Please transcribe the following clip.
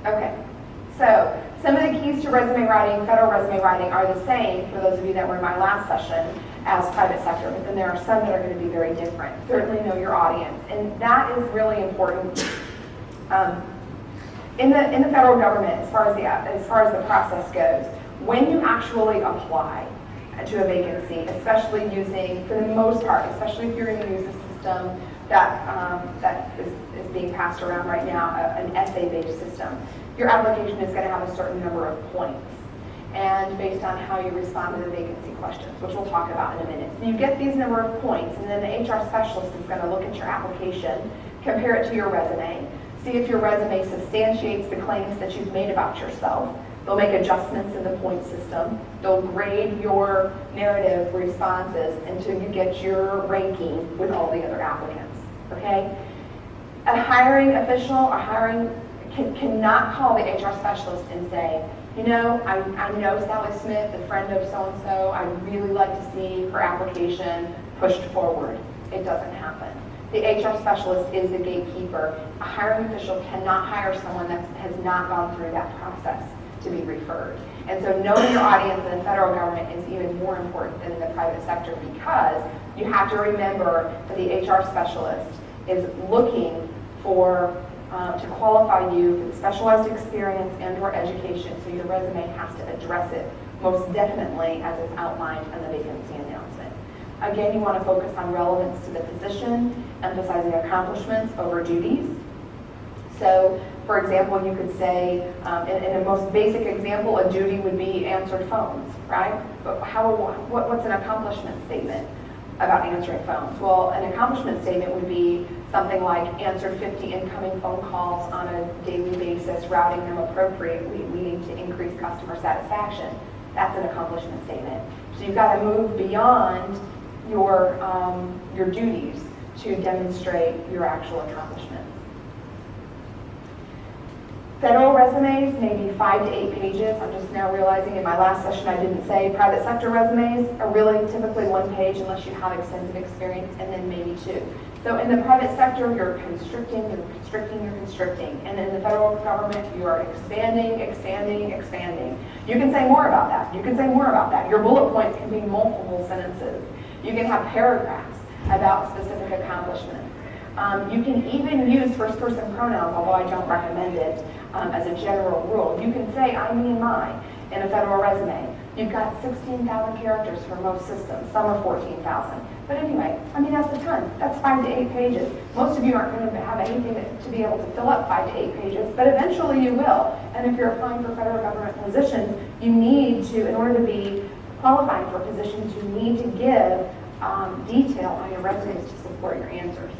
Okay, so some of the keys to resume writing, federal resume writing, are the same for those of you that were in my last session as private sector, but then there are some that are going to be very different. Certainly know your audience, and that is really important. In the federal government, as far as the process goes, when you actually apply to a vacancy, especially using, for the most part, especially if you're going to use a system that is being passed around right now, an essay-based system, your application is going to have a certain number of points, and based on how you respond to the vacancy questions, which we'll talk about in a minute. So you get these number of points, and then the HR specialist is going to look at your application, compare it to your resume, see if your resume substantiates the claims that you've made about yourself. They'll make adjustments in the point system. They'll grade your narrative responses until you get your ranking with all the other applicants, okay? A hiring official or cannot call the HR specialist and say, you know, I know Sally Smith, a friend of so-and-so, I'd really like to see her application pushed forward. It doesn't happen. The HR specialist is the gatekeeper. A hiring official cannot hire someone that has not gone through that process to be referred. And so knowing your audience in the federal government is even more important than in the private sector, because you have to remember that the HR specialist is looking for to qualify you for specialized experience and or education, so your resume has to address it most definitely as it's outlined in the vacancy announcement. Again, you want to focus on relevance to the position, emphasizing accomplishments over duties. So, for example, you could say, in a most basic example, a duty would be answered phones, right? But what's an accomplishment statement about answering phones? Well, an accomplishment statement would be something like answered 50 incoming phone calls on a daily basis, routing them appropriately, leading to increased customer satisfaction. That's an accomplishment statement. So you've got to move beyond your duties to demonstrate your actual accomplishments. Federal resumes may be 5 to 8 pages. I'm just now realizing in my last session I didn't say private sector resumes are really typically 1 page unless you have extensive experience, and then maybe 2. So in the private sector, you're constricting, and in the federal government, you are expanding. You can say more about that. Your bullet points can be multiple sentences. You can have paragraphs about specific accomplishments. You can even use first-person pronouns, although I don't recommend it as a general rule. You can say, I mean, my, in a federal resume. You've got 16,000 characters for most systems. Some are 14,000. But anyway, I mean, that's a ton. That's 5 to 8 pages. Most of you aren't going to have anything to be able to fill up 5 to 8 pages, but eventually you will. And if you're applying for federal government positions, you need to, in order to be qualifying for positions, you need to give detail on your resumes to support your answers.